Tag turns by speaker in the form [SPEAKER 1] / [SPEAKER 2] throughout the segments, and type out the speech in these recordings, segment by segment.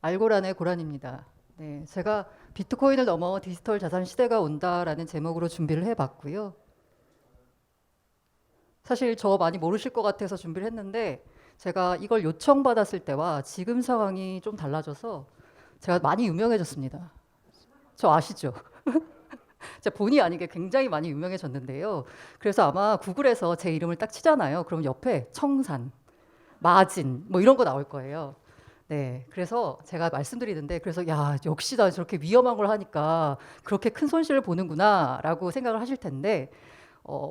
[SPEAKER 1] 알고란의 고란입니다. 네, 제가 비트코인을 넘어 디지털 자산 시대가 온다라는 제목으로 준비를 해봤고요. 사실 저 많이 모르실 것 같아서 준비를 했는데 제가 이걸 요청받았을 때와 지금 상황이 좀 달라져서 제가 많이 유명해졌습니다. 저 아시죠? 제가 본의 아니게 굉장히 많이 유명해졌는데요. 그래서 아마 구글에서 제 이름을 딱 치잖아요. 그럼 옆에 청산, 마진 뭐 이런 거 나올 거예요. 네, 그래서 제가 말씀드리는데 그래서 야 역시 나 저렇게 위험한 걸 하니까 그렇게 큰 손실을 보는구나라고 생각을 하실 텐데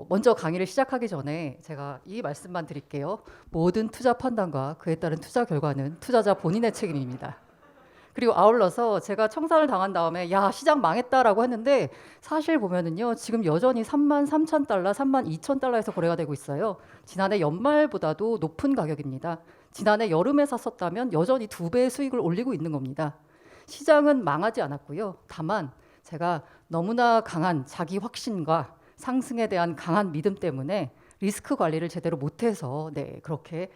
[SPEAKER 1] 먼저 강의를 시작하기 전에 제가 이 말씀만 드릴게요. 모든 투자 판단과 그에 따른 투자 결과는 투자자 본인의 책임입니다. 그리고 아울러서 제가 청산을 당한 다음에 야 시장 망했다라고 했는데 사실 보면은요 지금 여전히 33,000달러, 32,000달러에서 거래가 되고 있어요. 지난해 연말보다도 높은 가격입니다. 지난해 여름에 샀었다면 여전히 2배의 수익을 올리고 있는 겁니다. 시장은 망하지 않았고요. 다만 제가 너무나 강한 자기 확신과 상승에 대한 강한 믿음 때문에 리스크 관리를 제대로 못해서 그렇게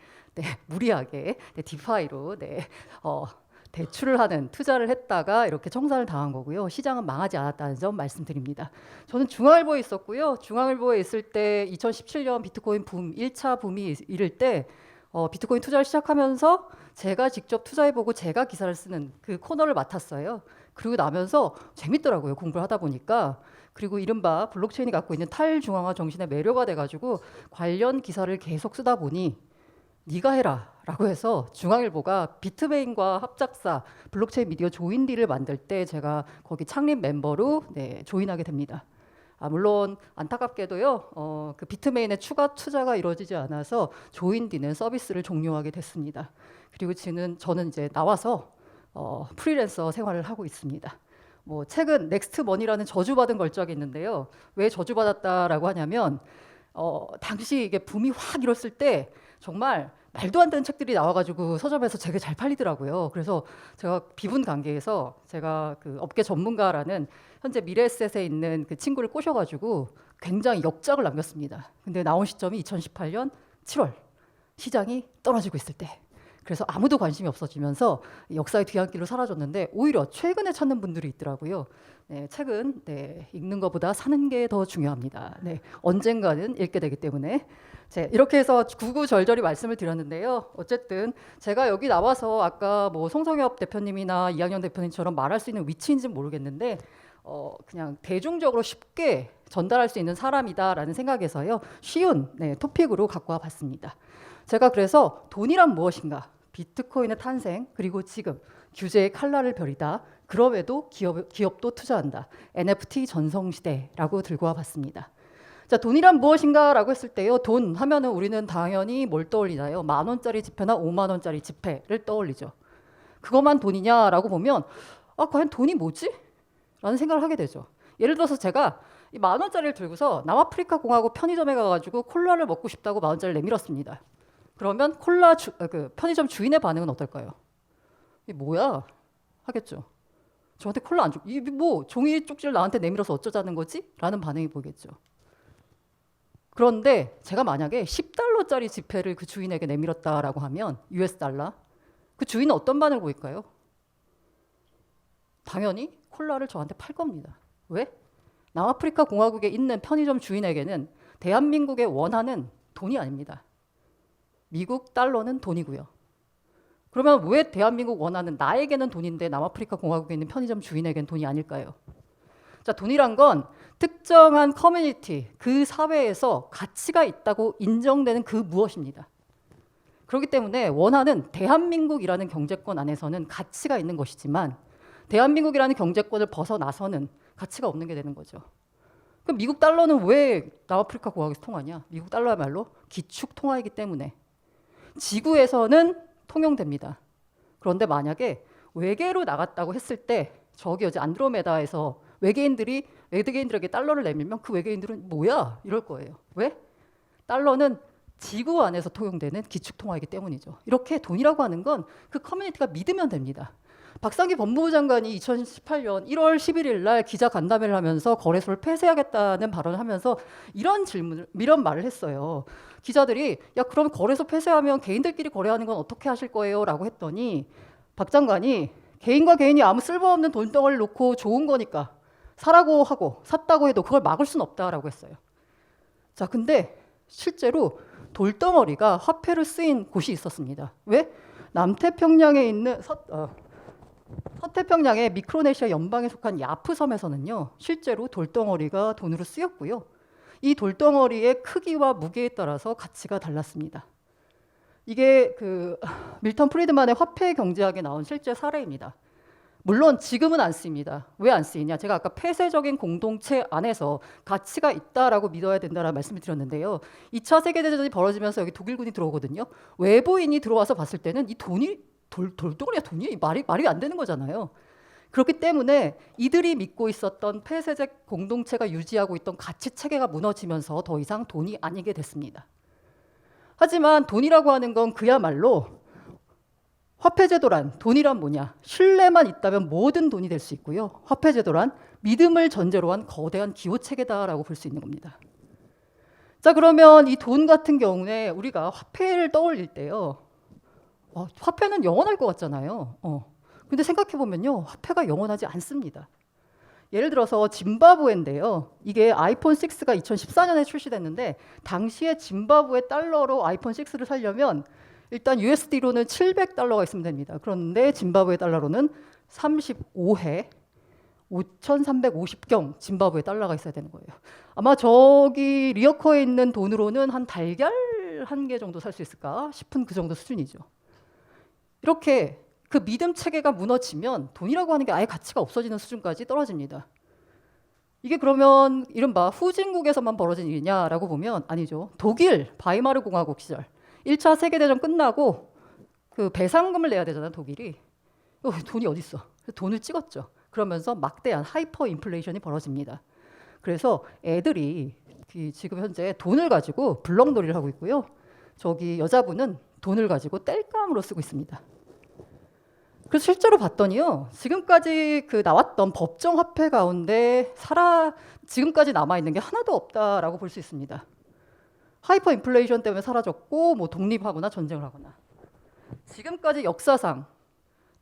[SPEAKER 1] 무리하게 디파이로 대출을 하는 투자를 했다가 이렇게 청산을 당한 거고요. 시장은 망하지 않았다는 점 말씀드립니다. 저는 중앙일보에 있었고요. 중앙일보에 있을 때 2017년 비트코인 붐 1차 붐이 이를 때 비트코인 투자를 시작하면서 제가 직접 투자해보고 제가 기사를 쓰는 그 코너를 맡았어요. 그리고 나면서 재밌더라고요. 공부를 하다 보니까. 그리고 이른바 블록체인이 갖고 있는 탈중앙화 정신에 매료가 돼가지고 관련 기사를 계속 쓰다 보니 네가 해라 라고 해서 중앙일보가 비트메인과 합작사 블록체인 미디어 조인디를 만들 때 제가 거기 창립 member로 조인하게 됩니다. 물론 안타깝게도요 그 비트메인의 추가 투자가 이루어지지 않아서 조인디는 서비스를 종료하게 됐습니다. 그리고 저는 이제 나와서 프리랜서 생활을 하고 있습니다. 최근 넥스트머니라는 저주받은 걸작이 있는데요. 왜 저주받았다라고 하냐면 당시 이게 붐이 확 일었을 때 정말 말도 안 되는 책들이 나와가지고 서점에서 되게 잘 팔리더라고요. 그래서 제가 비분 관계에서 제가 그 업계 전문가라는 현재 미래에셋에 있는 그 친구를 꼬셔가지고 굉장히 역작을 남겼습니다. 근데 나온 시점이 2018년 7월 시장이 떨어지고 있을 때. 그래서 아무도 관심이 없어지면서 역사의 뒤안길로 사라졌는데 오히려 최근에 찾는 분들이 있더라고요. 책은 읽는 것보다 사는 게 더 중요합니다. 언젠가는 읽게 되기 때문에 이렇게 해서 구구절절히 말씀을 드렸는데요. 어쨌든 제가 여기 나와서 아까 송성엽 대표님이나 이학년 대표님처럼 말할 수 있는 위치인지는 모르겠는데 그냥 대중적으로 쉽게 전달할 수 있는 사람이다라는 생각에서요. 쉬운 토픽으로 갖고 와봤습니다. 제가 그래서 돈이란 무엇인가? 비트코인의 탄생 그리고 지금 규제의 칼날을 벼리다. 그럼에도 기업도 투자한다. NFT 전성시대라고 들고 와봤습니다. 자, 돈이란 무엇인가라고 했을 때요. 돈 하면은 우리는 당연히 뭘 떠올리나요? 10,000원짜리 지폐나 50,000원짜리 지폐를 떠올리죠. 그것만 돈이냐라고 보면 과연 돈이 뭐지? 라는 생각을 하게 되죠. 예를 들어서 제가 이 10,000원짜리를 들고서 남아프리카 공화국 편의점에 가가지고 콜라를 먹고 싶다고 10,000원짜리를 내밀었습니다. 그러면 편의점 주인의 반응은 어떨까요? 이게 뭐야? 하겠죠. 저한테 콜라 안 줘. 이게 종이 쪽지를 나한테 내밀어서 어쩌자는 거지? 라는 반응이 보이겠죠. 그런데 제가 만약에 10달러짜리 지폐를 그 주인에게 내밀었다라고 하면 US 달러 그 주인은 어떤 반응을 보일까요? 당연히 콜라를 저한테 팔 겁니다. 왜? 남아프리카 공화국에 있는 편의점 주인에게는 대한민국의 원화는 돈이 아닙니다. 미국 달러는 돈이고요. 그러면 왜 대한민국 원화는 나에게는 돈인데 남아프리카 공화국에 있는 편의점 주인에게는 돈이 아닐까요? 자, 돈이란 건 특정한 커뮤니티, 그 사회에서 가치가 있다고 인정되는 그 무엇입니다. 그렇기 때문에 원화는 대한민국이라는 경제권 안에서는 가치가 있는 것이지만 대한민국이라는 경제권을 벗어나서는 가치가 없는 게 되는 거죠. 그럼 미국 달러는 왜 남아프리카 공화국에서 통하냐? 미국 달러야말로 기축 통화이기 때문에 지구에서는 통용됩니다. 그런데 만약에 외계로 나갔다고 했을 때 저기 어제 안드로메다에서 외계인들에게 달러를 내밀면 그 외계인들은 뭐야? 이럴 거예요. 왜? 달러는 지구 안에서 통용되는 기축통화이기 때문이죠. 이렇게 돈이라고 하는 건 그 커뮤니티가 믿으면 됩니다. 박상기 법무부 장관이 2018년 1월 11일 날 기자 간담회를 하면서 거래소를 폐쇄하겠다는 발언을 하면서 이런 말을 했어요. 기자들이 야 그럼 거래소 폐쇄하면 개인들끼리 거래하는 건 어떻게 하실 거예요? 라고 했더니 박 장관이 개인과 개인이 아무 쓸모없는 돈덩어리를 놓고 좋은 거니까 사라고 하고 샀다고 해도 그걸 막을 수는 없다라고 했어요. 자, 근데 실제로 돌덩어리가 화폐로 쓰인 곳이 있었습니다. 왜? 남태평양에 있는 서태평양의 미크로네시아 연방에 속한 야프 섬에서는요, 실제로 돌덩어리가 돈으로 쓰였고요. 이 돌덩어리의 크기와 무게에 따라서 가치가 달랐습니다. 이게 밀턴 프리드만의 화폐 경제학에 나온 실제 사례입니다. 물론 지금은 안 쓰입니다. 왜 안 쓰이냐? 제가 아까 폐쇄적인 공동체 안에서 가치가 있다라고 믿어야 된다라는 말씀을 드렸는데요. 2차 세계대전이 벌어지면서 여기 독일군이 들어오거든요. 외부인이 들어와서 봤을 때는 이 돈이 돌덩어리가 돈이 말이 안 되는 거잖아요. 그렇기 때문에 이들이 믿고 있었던 폐쇄적 공동체가 유지하고 있던 가치 체계가 무너지면서 더 이상 돈이 아니게 됐습니다. 하지만 돈이라고 하는 건 그야말로 화폐제도란 돈이란 뭐냐? 신뢰만 있다면 모든 돈이 될 수 있고요. 화폐제도란 믿음을 전제로 한 거대한 기호체계다라고 볼 수 있는 겁니다. 자, 그러면 이 돈 같은 경우에 우리가 화폐를 떠올릴 때요. 화폐는 영원할 것 같잖아요. 근데 생각해보면요. 화폐가 영원하지 않습니다. 예를 들어서 짐바브웨인데요. 이게 아이폰 6가 2014년에 출시됐는데 당시에 짐바브웨 달러로 아이폰 6를 사려면 일단 USD로는 700달러가 있으면 됩니다. 그런데 짐바브웨 달러로는 35회 5,350경 짐바브웨 달러가 있어야 되는 거예요. 아마 저기 리어커에 있는 돈으로는 한 달걀 한 개 정도 살 수 있을까 싶은 그 정도 수준이죠. 이렇게 그 믿음 체계가 무너지면 돈이라고 하는 게 아예 가치가 없어지는 수준까지 떨어집니다. 이게 그러면 이른바 후진국에서만 벌어진 일이냐라고 보면 아니죠. 독일 바이마르 공화국 시절 1차 세계대전 끝나고 그 배상금을 내야 되잖아요. 독일이. 돈이 어디 있어? 돈을 찍었죠. 그러면서 막대한 하이퍼 인플레이션이 벌어집니다. 그래서 애들이 지금 현재 돈을 가지고 블럭놀이를 하고 있고요. 저기 여자분은 돈을 가지고 땔감으로 쓰고 있습니다. 그래서 실제로 봤더니요. 지금까지 나왔던 법정 화폐 가운데 지금까지 남아있는 게 하나도 없다라고 볼 수 있습니다. 하이퍼 인플레이션 때문에 사라졌고 뭐 독립하거나 전쟁을 하거나. 지금까지 역사상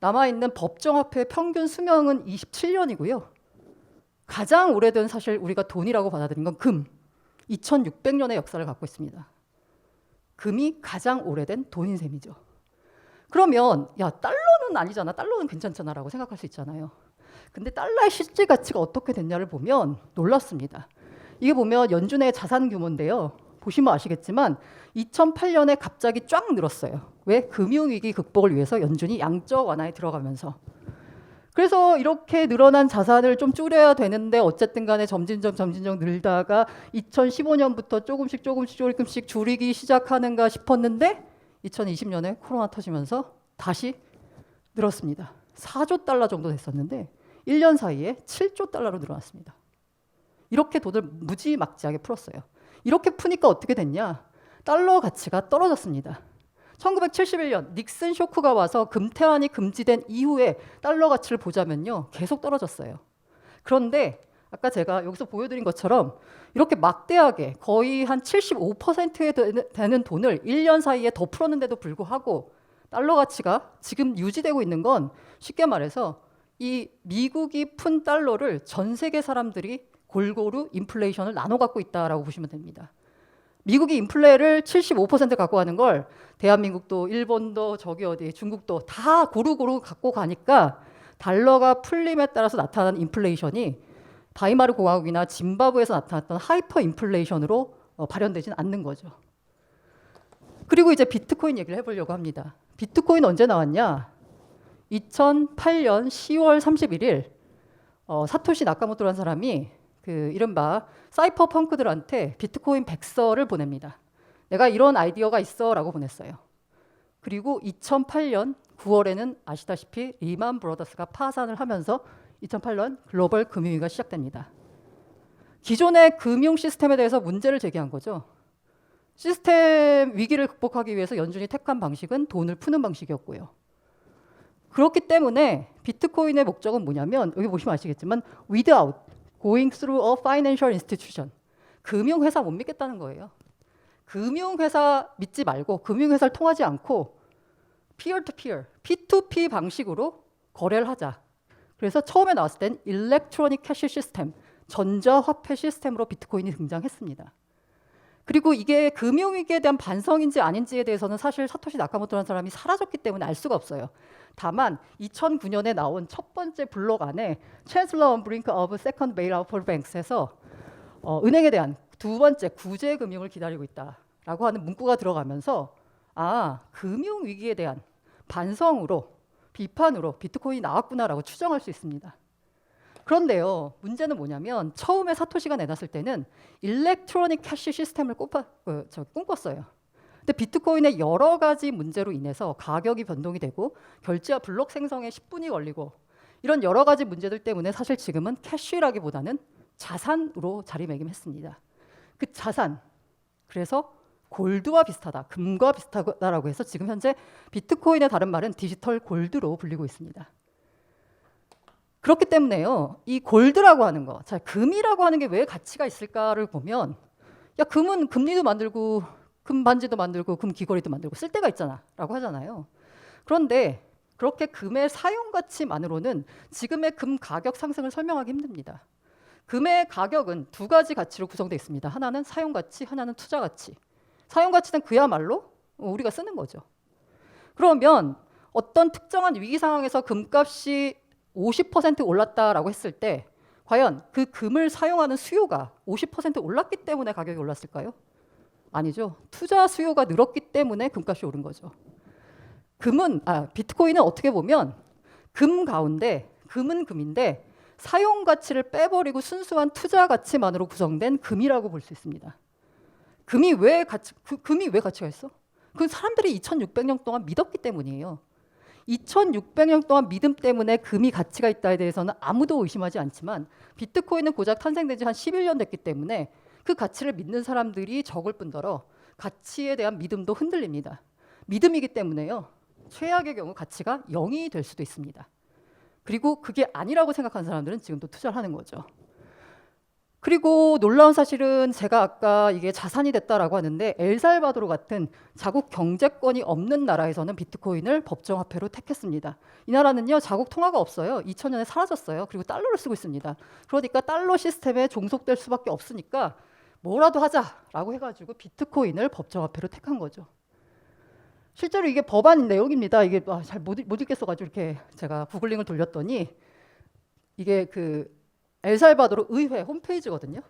[SPEAKER 1] 남아있는 법정 화폐의 평균 수명은 27년이고요. 가장 오래된 사실 우리가 돈이라고 받아들인 건 금. 2600년의 역사를 갖고 있습니다. 금이 가장 오래된 돈인 셈이죠. 그러면 야 달러는 아니잖아. 달러는 괜찮잖아라고 생각할 수 있잖아요. 근데 달러의 실제 가치가 어떻게 됐냐를 보면 놀랍습니다. 이게 보면 연준의 자산 규모인데요. 보시면 아시겠지만 2008년에 갑자기 쫙 늘었어요. 왜? 금융위기 극복을 위해서 연준이 양적 완화에 들어가면서. 그래서 이렇게 늘어난 자산을 좀 줄여야 되는데 어쨌든 간에 점진적 늘다가 2015년부터 조금씩 줄이기 시작하는가 싶었는데 2020년에 코로나 터지면서 다시 늘었습니다. 4조 달러 정도 됐었는데 1년 사이에 7조 달러로 늘어났습니다. 이렇게 돈을 무지막지하게 풀었어요. 이렇게 푸니까 어떻게 됐냐? 달러 가치가 떨어졌습니다. 1971년 닉슨 쇼크가 와서 금태환이 금지된 이후에 달러 가치를 보자면요. 계속 떨어졌어요. 그런데 아까 제가 여기서 보여드린 것처럼 이렇게 막대하게 거의 한 75%에 되는 돈을 1년 사이에 더 풀었는데도 불구하고 달러 가치가 지금 유지되고 있는 건 쉽게 말해서 이 미국이 푼 달러를 전 세계 사람들이 골고루 인플레이션을 나눠 갖고 있다라고 보시면 됩니다. 미국이 인플레를 75% 갖고 가는 걸 대한민국도 일본도 저기 어디 중국도 다 고루고루 갖고 가니까 달러가 풀림에 따라서 나타나는 인플레이션이 바이마르 공화국이나 짐바브웨에서 나타났던 하이퍼 인플레이션으로 발현되진 않는 거죠. 그리고 이제 비트코인 얘기를 해보려고 합니다. 비트코인 언제 나왔냐? 2008년 10월 31일 사토시 나카모토라는 사람이 이른바 사이퍼 펑크들한테 비트코인 100서를 보냅니다. 내가 이런 아이디어가 있어 라고 보냈어요. 그리고 2008년 9월에는 아시다시피 리만 브러더스가 파산을 하면서 2008년 글로벌 금융위기가 시작됩니다. 기존의 금융 시스템에 대해서 문제를 제기한 거죠. 시스템 위기를 극복하기 위해서 연준이 택한 방식은 돈을 푸는 방식이었고요. 그렇기 때문에 비트코인의 목적은 뭐냐면 여기 보시면 아시겠지만 without going through a financial institution, 금융회사 못 믿겠다는 거예요. 금융회사 믿지 말고 금융회사를 통하지 않고 peer-to-peer, P2P 방식으로 거래를 하자. 그래서 처음에 나왔을 땐 일렉트로닉 캐시 시스템, 전자화폐 시스템으로 비트코인이 등장했습니다. 그리고 이게 금융위기에 대한 반성인지 아닌지에 대해서는 사실 사토시 나카모토라는 사람이 사라졌기 때문에 알 수가 없어요. 다만 2009년에 나온 첫 번째 블록 안에 Chancellor on brink of second bailout for banks에서 은행에 대한 두 번째 구제 금융을 기다리고 있다라고 하는 문구가 들어가면서 금융위기에 대한 반성으로 비판으로 비트코인이 나왔구나라고 추정할 수 있습니다. 그런데요, 문제는 뭐냐면 처음에 사토시가 내놨을 때는 일렉트로닉 캐시 시스템을 꿈꿨어요. 근데 비트코인의 여러 가지 문제로 인해서 가격이 변동이 되고 결제와 블록 생성에 10분이 걸리고 이런 여러 가지 문제들 때문에 사실 지금은 캐시라기보다는 자산으로 자리매김했습니다. 그 자산, 그래서 골드와 비슷하다, 금과 비슷하다라고 해서 지금 현재 비트코인의 다른 말은 디지털 골드로 불리고 있습니다. 그렇기 때문에요, 이 골드라고 하는 거, 자, 금이라고 하는 게 왜 가치가 있을까를 보면, 야, 금은 금리도 만들고 금 반지도 만들고 금 귀걸이도 만들고 쓸 데가 있잖아 라고 하잖아요. 그런데 그렇게 금의 사용 가치만으로는 지금의 금 가격 상승을 설명하기 힘듭니다. 금의 가격은 두 가지 가치로 구성되어 있습니다. 하나는 사용 가치, 하나는 투자 가치. 사용 가치는 그야말로 우리가 쓰는 거죠. 그러면 어떤 특정한 위기 상황에서 금값이 50% 올랐다라고 했을 때 과연 그 금을 사용하는 수요가 50% 올랐기 때문에 가격이 올랐을까요? 아니죠. 투자 수요가 늘었기 때문에 금값이 오른 거죠. 비트코인은 어떻게 보면 금 가운데 금은 금인데 사용 가치를 빼버리고 순수한 투자 가치만으로 구성된 금이라고 볼 수 있습니다. 금이 왜 가치가 있어? 그건 사람들이 2600년 동안 믿었기 때문이에요. 2600년 동안 믿음 때문에 금이 가치가 있다에 대해서는 아무도 의심하지 않지만 비트코인은 고작 탄생된 지 한 11년 됐기 때문에 그 가치를 믿는 사람들이 적을 뿐더러 가치에 대한 믿음도 흔들립니다. 믿음이기 때문에요, 최악의 경우 가치가 0이 될 수도 있습니다. 그리고 그게 아니라고 생각하는 사람들은 지금도 투자를 하는 거죠. 그리고 놀라운 사실은 제가 아까 이게 자산이 됐다라고 하는데 엘살바도르 같은 자국 경제권이 없는 나라에서는 비트코인을 법정화폐로 택했습니다. 이 나라는요, 자국 통화가 없어요. 2000년에 사라졌어요. 그리고 달러를 쓰고 있습니다. 그러니까 달러 시스템에 종속될 수밖에 없으니까 뭐라도 하자라고 해가지고 비트코인을 법정화폐로 택한 거죠. 실제로 이게 법안 내용입니다. 이게 잘 못 읽겠어가지고 이렇게 제가 구글링을 돌렸더니 이게 엘살바도르 의회 홈페이지거든요.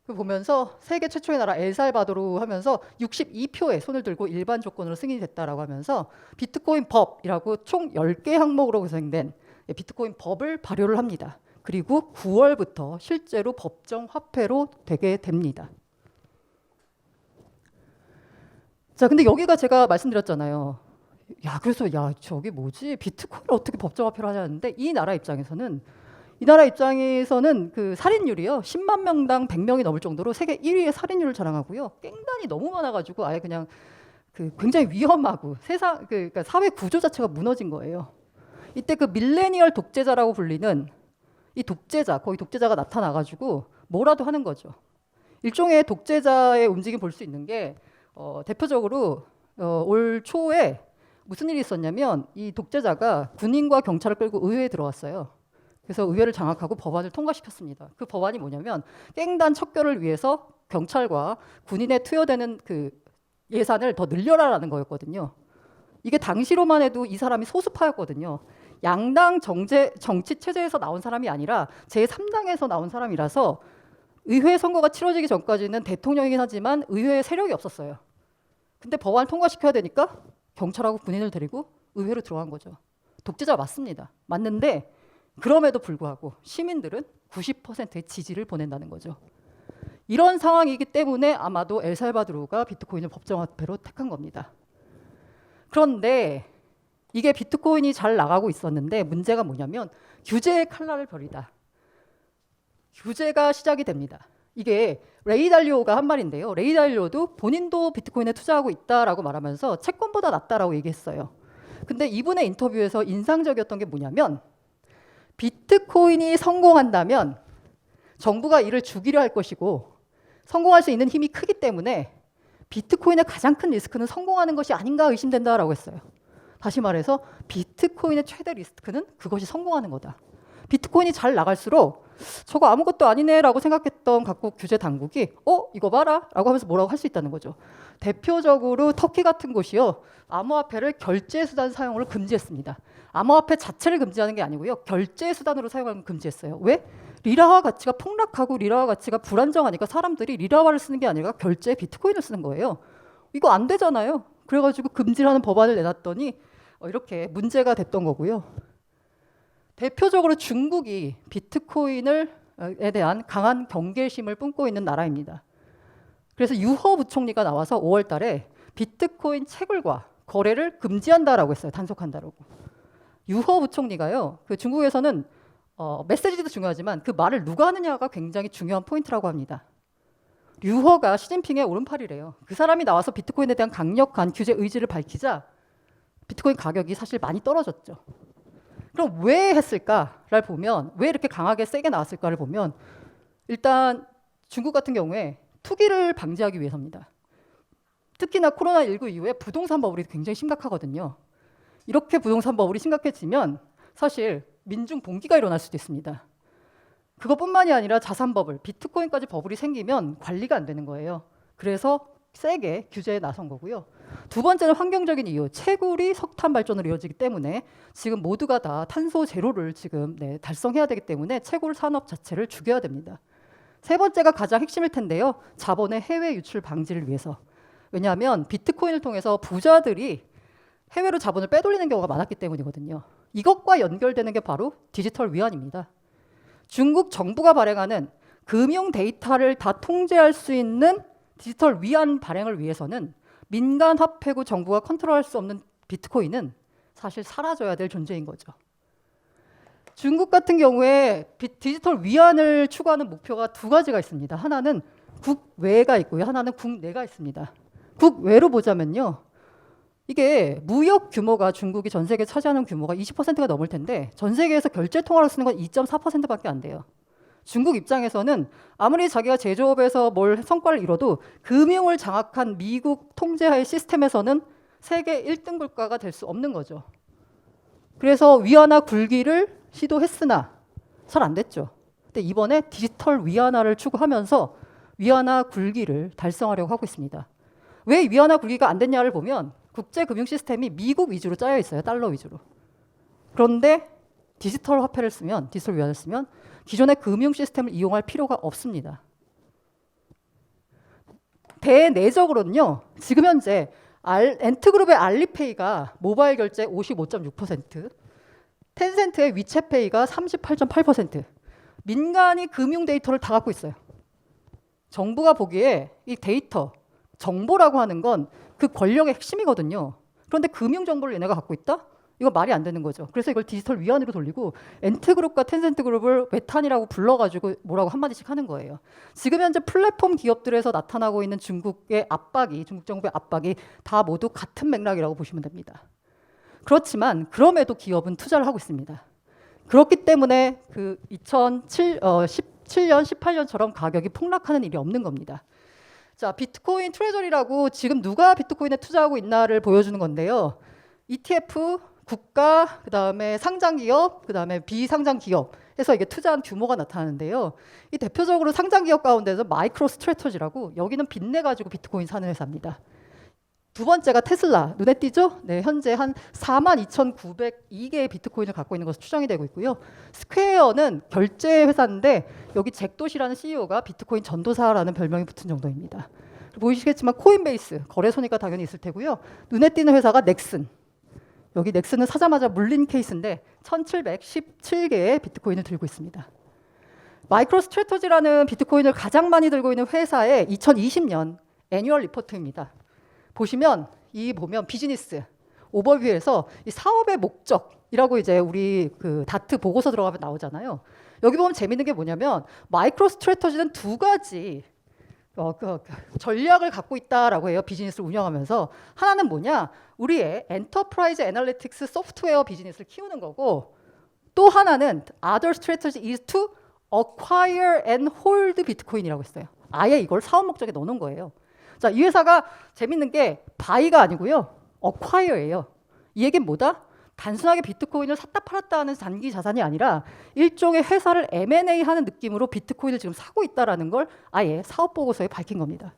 [SPEAKER 1] 그 보면서 세계 최초의 나라 엘살바도르 하면서 62표에 손을 들고 일반 조건으로 승인이 됐다라고 하면서 비트코인 법이라고 총 10개 항목으로 구성된 비트코인 법을 발효를 합니다. 그리고 9월부터 실제로 법정 화폐로 되게 됩니다. 자, 근데 여기가 제가 말씀드렸잖아요. 그래서 저게 뭐지? 비트코인을 어떻게 법정 화폐로 하냐는데 이 나라 입장에서는 그 살인율이요, 10만 명당 100명이 넘을 정도로 세계 1위의 살인율을 자랑하고요, 깽단이 너무 많아가지고 아예 그냥 굉장히 위험하고 그러니까 사회 구조 자체가 무너진 거예요. 이때 밀레니얼 독재자라고 불리는 이 거의 독재자가 나타나가지고 뭐라도 하는 거죠. 일종의 독재자의 움직임 볼 수 있는 게 대표적으로 올 초에 무슨 일이 있었냐면 이 독재자가 군인과 경찰을 끌고 의회에 들어왔어요. 그래서 의회를 장악하고 법안을 통과시켰습니다. 그 법안이 뭐냐면 깽단 척결을 위해서 경찰과 군인에 투여되는 예산을 더 늘려라라는 거였거든요. 이게 당시로만 해도 이 사람이 소수파였거든요. 양당 정치 체제에서 나온 사람이 아니라 제3당에서 나온 사람이라서 의회 선거가 치러지기 전까지는 대통령이긴 하지만 의회에 세력이 없었어요. 근데 법안을 통과시켜야 되니까 경찰하고 군인을 데리고 의회로 들어간 거죠. 독재자 맞습니다. 맞는데 그럼에도 불구하고 시민들은 90%의 지지를 보낸다는 거죠. 이런 상황이기 때문에 아마도 엘살바도르가 비트코인을 법정화폐로 택한 겁니다. 그런데 이게 비트코인이 잘 나가고 있었는데 문제가 뭐냐면 규제의 칼날을 벼리다 규제가 시작이 됩니다. 이게 레이 달리오가 한 말인데요. 레이 달리오도 본인도 비트코인에 투자하고 있다라고 말하면서 채권보다 낫다라고 얘기했어요. 근데 이분의 인터뷰에서 인상적이었던 게 뭐냐면 비트코인이 성공한다면 정부가 이를 죽이려 할 것이고 성공할 수 있는 힘이 크기 때문에 비트코인의 가장 큰 리스크는 성공하는 것이 아닌가 의심된다라고 했어요. 다시 말해서 비트코인의 최대 리스크는 그것이 성공하는 거다. 비트코인이 잘 나갈수록 저거 아무것도 아니네라고 생각했던 각국 규제 당국이 이거 봐라 라고 하면서 뭐라고 할 수 있다는 거죠. 대표적으로 터키 같은 곳이요. 암호화폐를 결제 수단 사용을 금지했습니다. 암호화폐 자체를 금지하는 게 아니고요. 결제 수단으로 사용하는 걸 금지했어요. 왜? 리라화 가치가 폭락하고 리라화 가치가 불안정하니까 사람들이 리라화를 쓰는 게 아니라 결제에 비트코인을 쓰는 거예요. 이거 안 되잖아요. 그래가지고 금지하는 법안을 내놨더니 이렇게 문제가 됐던 거고요. 대표적으로 중국이 비트코인에 대한 강한 경계심을 뿜고 있는 나라입니다. 그래서 유허 부총리가 나와서 5월 달에 비트코인 채굴과 거래를 금지한다라고 했어요. 단속한다라고. 유허 부총리가요. 그 중국에서는 메시지도 중요하지만 그 말을 누가 하느냐가 굉장히 중요한 포인트라고 합니다. 유허가 시진핑의 오른팔이래요. 그 사람이 나와서 비트코인에 대한 강력한 규제 의지를 밝히자 비트코인 가격이 사실 많이 떨어졌죠. 그럼 왜 했을까를 보면 왜 이렇게 강하게 세게 나왔을까를 보면 일단 중국 같은 경우에 투기를 방지하기 위해서입니다. 특히나 코로나19 이후에 부동산 버블이 굉장히 심각하거든요. 이렇게 부동산 버블이 심각해지면 사실 민중 봉기가 일어날 수도 있습니다. 그것뿐만이 아니라 자산 버블, 비트코인까지 버블이 생기면 관리가 안 되는 거예요. 그래서 세게 규제에 나선 거고요. 두 번째는 환경적인 이유, 채굴이 석탄 발전으로 이어지기 때문에 지금 모두가 다 탄소 제로를 지금 달성해야 되기 때문에 채굴 산업 자체를 죽여야 됩니다. 세 번째가 가장 핵심일 텐데요. 자본의 해외 유출 방지를 위해서. 왜냐하면 비트코인을 통해서 부자들이 해외로 자본을 빼돌리는 경우가 많았기 때문이거든요. 이것과 연결되는 게 바로 디지털 위안입니다. 중국 정부가 발행하는 금융 데이터를 다 통제할 수 있는 디지털 위안 발행을 위해서는 민간 화폐고 정부가 컨트롤할 수 없는 비트코인은 사실 사라져야 될 존재인 거죠. 중국 같은 경우에 디지털 위안을 추구하는 목표가 두 가지가 있습니다. 하나는 국외가 있고요. 하나는 국내가 있습니다. 국외로 보자면요. 이게 무역 규모가 중국이 전 세계 차지하는 규모가 20%가 넘을 텐데 전 세계에서 결제 통화로 쓰는 건 2.4%밖에 안 돼요. 중국 입장에서는 아무리 자기가 제조업에서 뭘 성과를 이뤄도 금융을 장악한 미국 통제하의 시스템에서는 세계 1등 국가가 될 수 없는 거죠. 그래서 위안화 굴기를 시도했으나 잘 안 됐죠. 근데 이번에 디지털 위안화를 추구하면서 위안화 굴기를 달성하려고 하고 있습니다. 왜 위안화 굴기가 안 됐냐를 보면 국제 금융 시스템이 미국 위주로 짜여 있어요. 달러 위주로. 그런데 디지털 화폐를 쓰면, 디지털 위안을 쓰면 기존의 금융 시스템을 이용할 필요가 없습니다. 대내적으로는요. 지금 현재 엔트그룹의 알리페이가 모바일 결제 55.6%, 텐센트의 위챗페이가 38.8%, 민간이 금융 데이터를 다 갖고 있어요. 정부가 보기에 이 데이터, 정보라고 하는 건 그 권력의 핵심이거든요. 그런데 금융 정보를 얘네가 갖고 있다? 이거 말이 안 되는 거죠. 그래서 이걸 디지털 위안으로 돌리고 엔트그룹과 텐센트그룹을 외탄이라고 불러가지고 뭐라고 한마디씩 하는 거예요. 지금 현재 플랫폼 기업들에서 나타나고 있는 중국의 압박이, 중국 정부의 압박이 다 모두 같은 맥락이라고 보시면 됩니다. 그렇지만 그럼에도 기업은 투자를 하고 있습니다. 그렇기 때문에 그 2017년, 18년처럼 가격이 폭락하는 일이 없는 겁니다. 자, 비트코인 트레저리라고 지금 누가 비트코인에 투자하고 있나를 보여주는 건데요. ETF, 국가, 그다음에 상장 기업, 그다음에 비상장 기업 해서 이게 투자한 규모가 나타나는데요. 이 대표적으로 상장 기업 가운데서 마이크로 스트래터지라고 여기는 빚내 가지고 비트코인 사는 회사입니다. 두 번째가 테슬라, 눈에 띄죠? 네, 현재 한 42,902개의 비트코인을 갖고 있는 것으로 추정이 되고 있고요. 스퀘어는 결제 회사인데 여기 잭도시라는 CEO가 비트코인 전도사라는 별명이 붙은 정도입니다. 보이시겠지만 코인베이스, 거래소니까 당연히 있을 테고요. 눈에 띄는 회사가 넥슨. 여기 넥슨은 사자마자 물린 케이스인데 1,717개의 비트코인을 들고 있습니다. 마이크로 스트래터지라는 비트코인을 가장 많이 들고 있는 회사의 2020년 애뉴얼 리포트입니다. 보시면 비즈니스 오버뷰에서 이 사업의 목적이라고 이제 우리 그 다트 보고서 들어가면 나오잖아요. 여기 보면 재밌는 게 뭐냐면 마이크로 스트래터지는 두 가지 전략을 갖고 있다라고 해요. 비즈니스를 운영하면서. 하나는 뭐냐? 우리의 엔터프라이즈 애널리틱스 소프트웨어 비즈니스를 키우는 거고, 또 하나는 other strategy is to acquire and hold 비트코인이라고 했어요. 아예 이걸 사업 목적에 넣어놓은 거예요. 자, 이 회사가 재밌는 게 buy가 아니고요, acquire예요. 이 얘기는 뭐다? 단순하게 비트코인을 샀다 팔았다 하는 단기 자산이 아니라 일종의 회사를 M&A 하는 느낌으로 비트코인을 지금 사고 있다라는 걸 아예 사업 보고서에 밝힌 겁니다.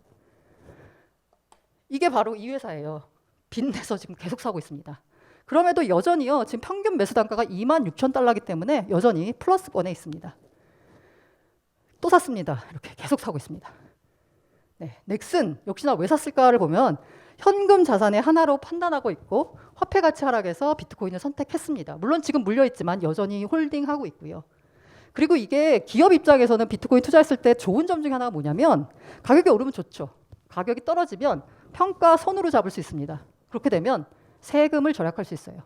[SPEAKER 1] 이게 바로 이 회사예요. 빚내서 지금 계속 사고 있습니다. 그럼에도 여전히요, 지금 평균 매수 단가가 26,000달러이기 때문에 여전히 플러스권에 있습니다. 또 샀습니다. 이렇게 계속 사고 있습니다. 네, 넥슨 역시나 왜 샀을까를 보면 현금 자산의 하나로 판단하고 있고 화폐 가치 하락에서 비트코인을 선택했습니다. 물론 지금 물려있지만 여전히 홀딩하고 있고요. 그리고 이게 기업 입장에서는 비트코인 투자했을 때 좋은 점 중에 하나가 뭐냐면 가격이 오르면 좋죠. 가격이 떨어지면 평가 손으로 잡을 수 있습니다. 그렇게 되면 세금을 절약할 수 있어요.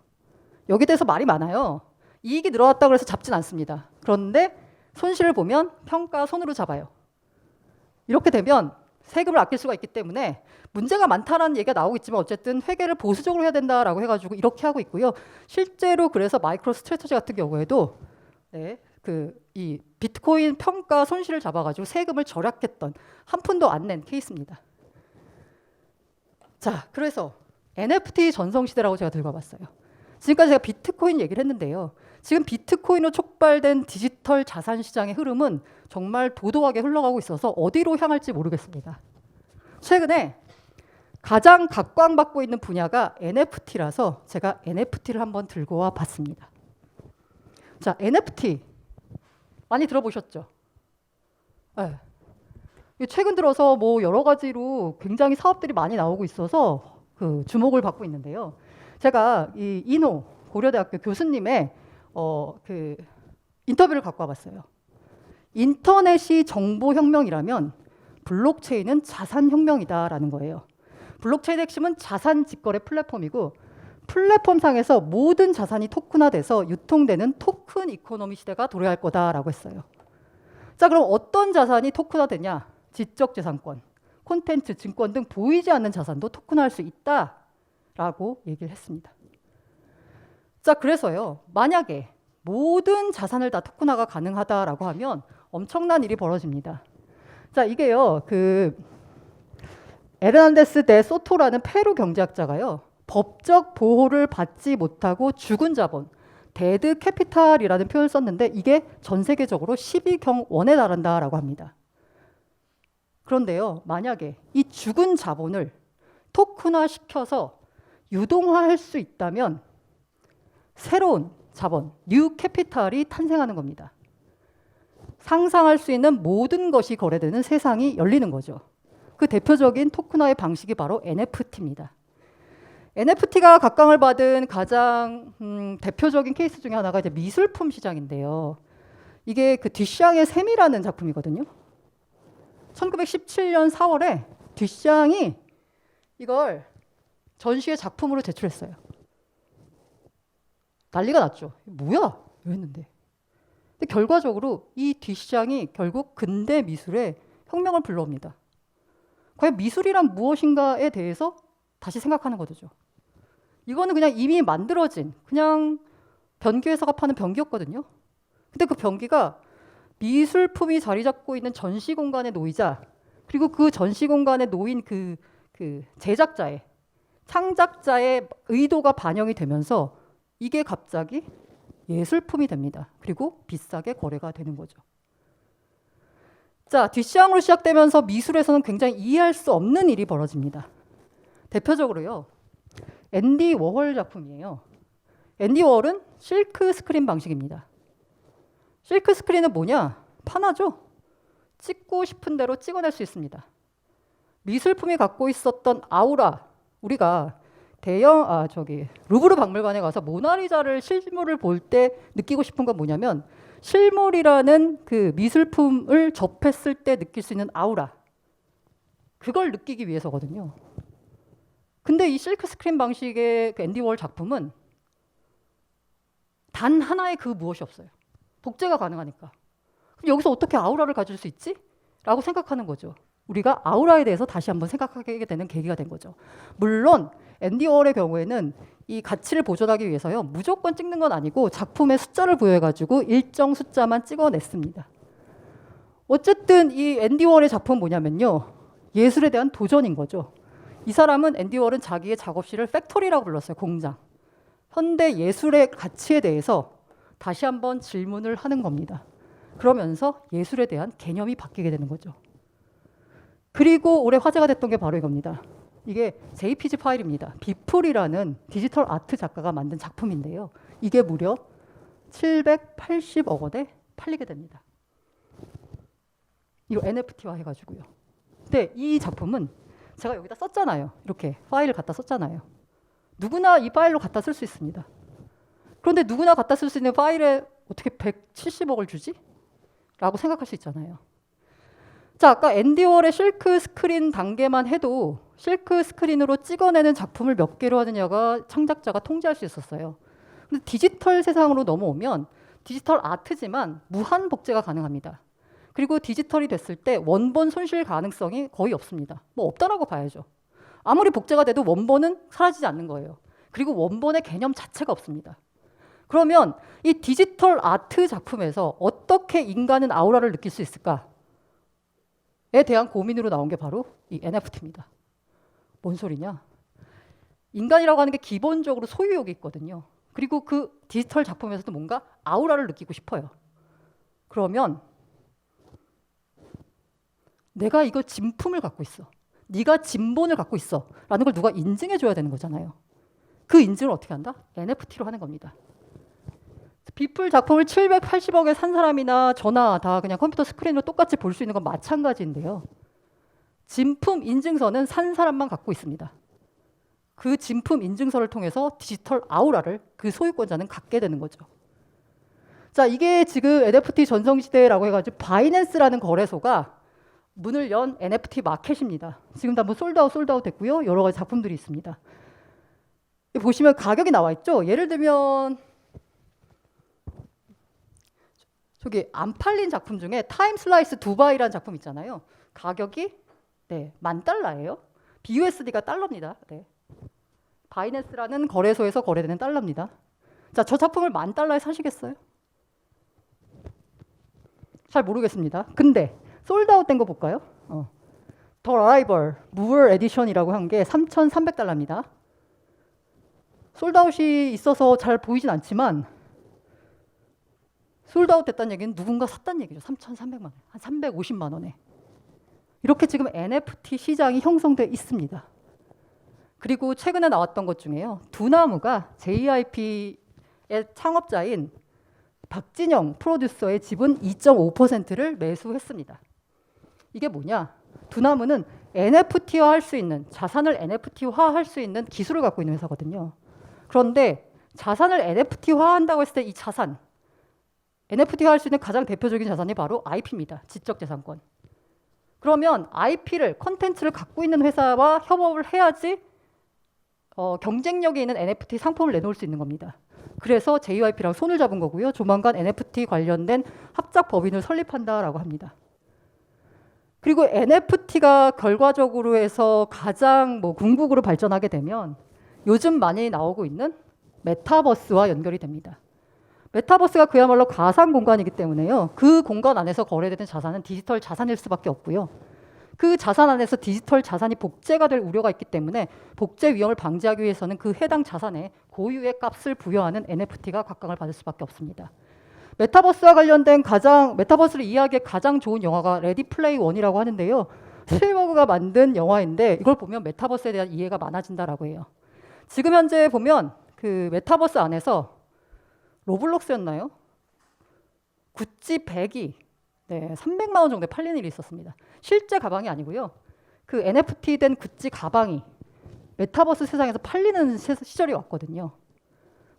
[SPEAKER 1] 여기에 대해서 말이 많아요. 이익이 늘어났다고 해서 잡진 않습니다. 그런데 손실을 보면 평가 손으로 잡아요. 이렇게 되면 세금을 아낄 수가 있기 때문에 문제가 많다라는 얘기가 나오겠지만 어쨌든 회계를 보수적으로 해야 된다라고 해가지고 이렇게 하고 있고요. 실제로 그래서 마이크로 스트래터지 같은 경우에도 이 비트코인 평가 손실을 잡아가지고 세금을 절약했던, 한 푼도 안 낸 케이스입니다. 자, 그래서 NFT 전성시대라고 제가 들고 와봤어요. 지금까지 제가 비트코인 얘기를 했는데요. 지금 비트코인으로 촉발된 디지털 자산 시장의 흐름은 정말 도도하게 흘러가고 있어서 어디로 향할지 모르겠습니다. 최근에 가장 각광받고 있는 분야가 NFT라서 제가 NFT를 한번 들고 와 봤습니다. 자, NFT 많이 들어보셨죠? 네. 최근 들어서 뭐 여러 가지로 굉장히 사업들이 많이 나오고 있어서 주목을 받고 있는데요. 제가 이 인호 고려대학교 교수님의 인터뷰를 갖고 와봤어요. 인터넷이 정보혁명이라면 블록체인은 자산혁명이다라는 거예요. 블록체인의 핵심은 자산 직거래 플랫폼이고, 플랫폼상에서 모든 자산이 토큰화돼서 유통되는 토큰 이코노미 시대가 도래할 거다라고 했어요. 자, 그럼 어떤 자산이 토큰화되냐? 지적재산권, 콘텐츠, 증권 등 보이지 않는 자산도 토큰화할 수 있다라고 얘기를 했습니다. 자, 그래서요, 만약에 모든 자산을 다 토큰화가 가능하다라고 하면 엄청난 일이 벌어집니다. 자, 이게요, 에르난데스 데 소토라는 페루 경제학자가요, 법적 보호를 받지 못하고 죽은 자본, 데드 캐피탈이라는 표현을 썼는데 이게 전 세계적으로 12경원에 달한다라고 합니다. 그런데요, 만약에 이 죽은 자본을 토큰화 시켜서 유동화할 수 있다면 새로운 자본, 뉴 캐피탈이 탄생하는 겁니다. 상상할 수 있는 모든 것이 거래되는 세상이 열리는 거죠. 그 대표적인 토큰화의 방식이 바로 NFT입니다. NFT가 각광을 받은 가장 대표적인 케이스 중에 하나가 이제 미술품 시장인데요. 이게 뒷샹의 샘이라는 작품이거든요. 1917년 4월에 뒷샹이 이걸 전시회 작품으로 제출했어요. 난리가 났죠. 뭐야? 이랬는데. 근데 결과적으로 이 뒷샹이 결국 근대 미술의 혁명을 불러옵니다. 과연 미술이란 무엇인가에 대해서 다시 생각하는 거죠. 이거는 그냥 이미 만들어진 그냥 변기회사가 파는 변기였거든요. 근데 그 변기가 미술품이 자리 잡고 있는 전시 공간에 놓이자, 그리고 그 전시 공간에 놓인 그 제작자의, 창작자의 의도가 반영이 되면서 이게 갑자기 예술품이 됩니다. 그리고 비싸게 거래가 되는 거죠. 자, 뒷샹으로 시작되면서 미술에서는 굉장히 이해할 수 없는 일이 벌어집니다. 대표적으로요, 앤디 워홀 작품이에요. 앤디 워홀은 실크 스크린 방식입니다. 실크 스크린은 뭐냐? 판화죠. 찍고 싶은 대로 찍어낼 수 있습니다. 미술품이 갖고 있었던 아우라, 우리가 루브르 박물관에 가서 모나리자를 실물을 볼 때 느끼고 싶은 건 뭐냐면 실물이라는 그 미술품을 접했을 때 느낄 수 있는 아우라, 그걸 느끼기 위해서거든요. 근데 이 실크 스크린 방식의 앤디 워홀 작품은 단 하나의 그 무엇이 없어요. 복제가 가능하니까. 그럼 여기서 어떻게 아우라를 가질 수 있지? 라고 생각하는 거죠. 우리가 아우라에 대해서 다시 한번 생각하게 되는 계기가 된 거죠. 물론 앤디 워홀의 경우에는 이 가치를 보존하기 위해서요, 무조건 찍는 건 아니고 작품에 숫자를 부여해가지고 일정 숫자만 찍어냈습니다. 어쨌든 이 앤디 워홀의 작품은 뭐냐면요, 예술에 대한 도전인 거죠. 이 사람은, 앤디 워홀은 자기의 작업실을 팩토리라고 불렀어요. 공장. 현대 예술의 가치에 대해서 다시 한번 질문을 하는 겁니다. 그러면서 예술에 대한 개념이 바뀌게 되는 거죠. 그리고 올해 화제가 됐던 게 바로 이겁니다. 이게 JPG 파일입니다. 비플이라는 디지털 아트 작가가 만든 작품인데요. 이게 무려 780억 원에 팔리게 됩니다. 이거 NFT화 해가지고요. 근데 이 작품은 제가 여기다 썼잖아요. 이렇게 파일을 갖다 썼잖아요. 누구나 이 파일로 갖다 쓸 수 있습니다. 그런데 누구나 갖다 쓸 수 있는 파일에 어떻게 170억을 주지? 라고 생각할 수 있잖아요. 자, 아까 앤디 워홀의 실크 스크린 단계만 해도 실크 스크린으로 찍어내는 작품을 몇 개로 하느냐가 창작자가 통제할 수 있었어요. 근데 디지털 세상으로 넘어오면 디지털 아트지만 무한 복제가 가능합니다. 그리고 디지털이 됐을 때 원본 손실 가능성이 거의 없습니다. 뭐 없다라고 봐야죠. 아무리 복제가 돼도 원본은 사라지지 않는 거예요. 그리고 원본의 개념 자체가 없습니다. 그러면 이 디지털 아트 작품에서 어떻게 인간은 아우라를 느낄 수 있을까에 대한 고민으로 나온 게 바로 이 NFT입니다. 뭔 소리냐? 인간이라고 하는 게 기본적으로 소유욕이 있거든요. 그리고 그 디지털 작품에서도 뭔가 아우라를 느끼고 싶어요. 그러면 내가 이거 진품을 갖고 있어, 네가 진본을 갖고 있어 라는 걸 누가 인증해 줘야 되는 거잖아요. 그 인증을 어떻게 한다? NFT로 하는 겁니다. 비플 작품을 780억에 산 사람이나 저나 다 그냥 컴퓨터 스크린으로 똑같이 볼 수 있는 건 마찬가지인데요. 진품 인증서는 산 사람만 갖고 있습니다. 그 진품 인증서를 통해서 디지털 아우라를 그 소유권자는 갖게 되는 거죠. 자, 이게 지금 NFT 전성시대라고 해가지고 바이낸스라는 거래소가 문을 연 NFT 마켓입니다. 지금도 한번 솔드아웃 됐고요. 여러 가지 작품들이 있습니다. 보시면 가격이 나와 있죠. 예를 들면 저기 안 팔린 작품 중에 타임슬라이스 두바이라는 작품 있잖아요. 가격이 $10,000예요. BUSD가 달러입니다. 네. 바이낸스라는 거래소에서 거래되는 달러입니다. 자, 저 작품을 $10,000에 사시겠어요? 잘 모르겠습니다. 근데 솔드아웃 된 거 볼까요? 더 라이벌 무얼 에디션이라고 한 게 $3,300입니다. 솔드아웃이 있어서 잘 보이진 않지만 솔드아웃 됐다는 얘기는 누군가 샀다는 얘기죠. 3,300만 원, 한 350만 원에. 이렇게 지금 NFT 시장이 형성돼 있습니다. 그리고 최근에 나왔던 것 중에요, 두나무가 JYP의 창업자인 박진영 프로듀서의 지분 2.5%를 매수했습니다. 이게 뭐냐? 두나무는 NFT화 할 수 있는, 자산을 NFT화 할 수 있는 기술을 갖고 있는 회사거든요. 그런데 자산을 NFT화 한다고 했을 때 이 자산, NFT화 할 수 있는 가장 대표적인 자산이 바로 IP입니다. 지적재산권. 그러면 IP를, 컨텐츠를 갖고 있는 회사와 협업을 해야지 경쟁력이 있는 NFT 상품을 내놓을 수 있는 겁니다. 그래서 JYP랑 손을 잡은 거고요. 조만간 NFT 관련된 합작 법인을 설립한다라고 합니다. 그리고 NFT가 결과적으로 해서 가장 궁극으로 발전하게 되면 요즘 많이 나오고 있는 메타버스와 연결이 됩니다. 메타버스가 그야말로 가상 공간이기 때문에요. 그 공간 안에서 거래되는 자산은 디지털 자산일 수밖에 없고요. 그 자산 안에서 디지털 자산이 복제가 될 우려가 있기 때문에 복제 위험을 방지하기 위해서는 그 해당 자산에 고유의 값을 부여하는 NFT가 각광을 받을 수밖에 없습니다. 메타버스와 관련된 메타버스를 이해하기에 가장 좋은 영화가 레디 플레이 원이라고 하는데요. 스필버그가 만든 영화인데 이걸 보면 메타버스에 대한 이해가 많아진다라고 해요. 지금 현재 보면 그 메타버스 안에서 로블록스였나요? 구찌 백이 300만 원 정도에 팔리는 일이 있었습니다. 실제 가방이 아니고요. 그 NFT 된 구찌 가방이 메타버스 세상에서 팔리는 시절이 왔거든요.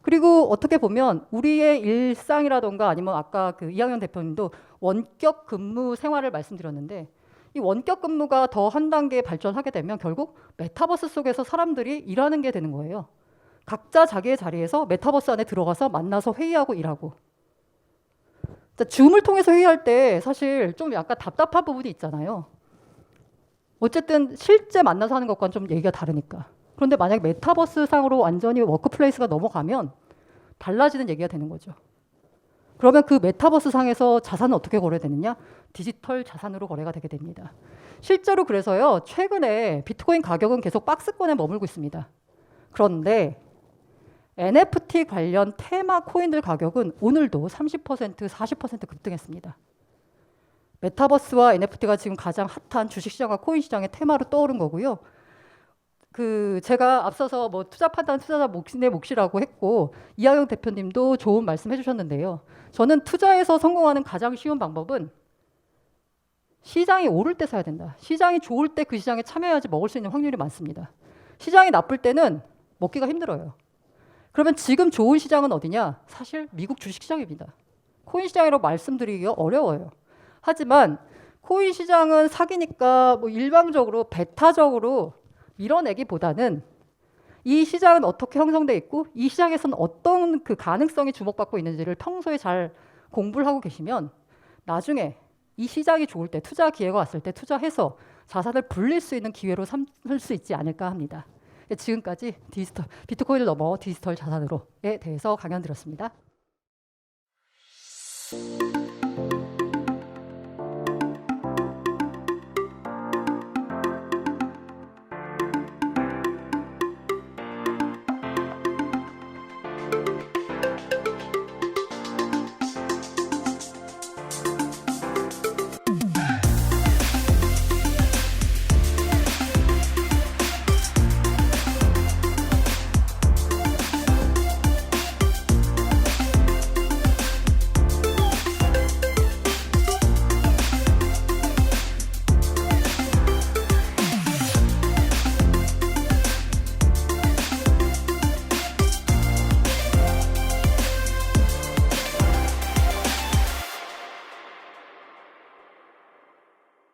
[SPEAKER 1] 그리고 어떻게 보면 우리의 일상이라던가 아니면 아까 그 이학년 대표님도 원격 근무 생활을 말씀드렸는데 이 원격 근무가 더 한 단계 발전하게 되면 결국 메타버스 속에서 사람들이 일하는 게 되는 거예요. 각자 자기의 자리에서 메타버스 안에 들어가서 만나서 회의하고 일하고. 줌을 통해서 회의할 때 사실 좀 약간 답답한 부분이 있잖아요. 어쨌든 실제 만나서 하는 것과는 좀 얘기가 다르니까. 그런데 만약 메타버스 상으로 완전히 워크플레이스가 넘어가면 달라지는 얘기가 되는 거죠. 그러면 그 메타버스 상에서 자산은 어떻게 거래되느냐? 디지털 자산으로 거래가 되게 됩니다. 실제로 그래서요, 최근에 비트코인 가격은 계속 박스권에 머물고 있습니다. 그런데 NFT 관련 테마 코인들 가격은 오늘도 30%, 40% 급등했습니다. 메타버스와 NFT가 지금 가장 핫한 주식시장과 코인 시장의 테마로 떠오른 거고요. 제가 앞서서 뭐 투자 판단 투자자 내 몫이라고 했고 이하영 대표님도 좋은 말씀 해주셨는데요. 저는 투자에서 성공하는 가장 쉬운 방법은 시장이 오를 때 사야 된다. 시장이 좋을 때 그 시장에 참여해야지 먹을 수 있는 확률이 많습니다. 시장이 나쁠 때는 먹기가 힘들어요. 그러면 지금 좋은 시장은 어디냐? 사실 미국 주식시장입니다. 코인 시장이라고 말씀드리기가 어려워요. 하지만 코인 시장은 사기니까 뭐 일방적으로 배타적으로 밀어내기보다는 이 시장은 어떻게 형성돼 있고 이 시장에서는 어떤 그 가능성이 주목받고 있는지를 평소에 잘 공부를 하고 계시면 나중에 이 시장이 좋을 때 투자 기회가 왔을 때 투자해서 자산을 불릴 수 있는 기회로 삼을 수 있지 않을까 합니다. 지금까지 비트코인을 넘어 디지털 자산으로에 대해서 강연 드렸습니다.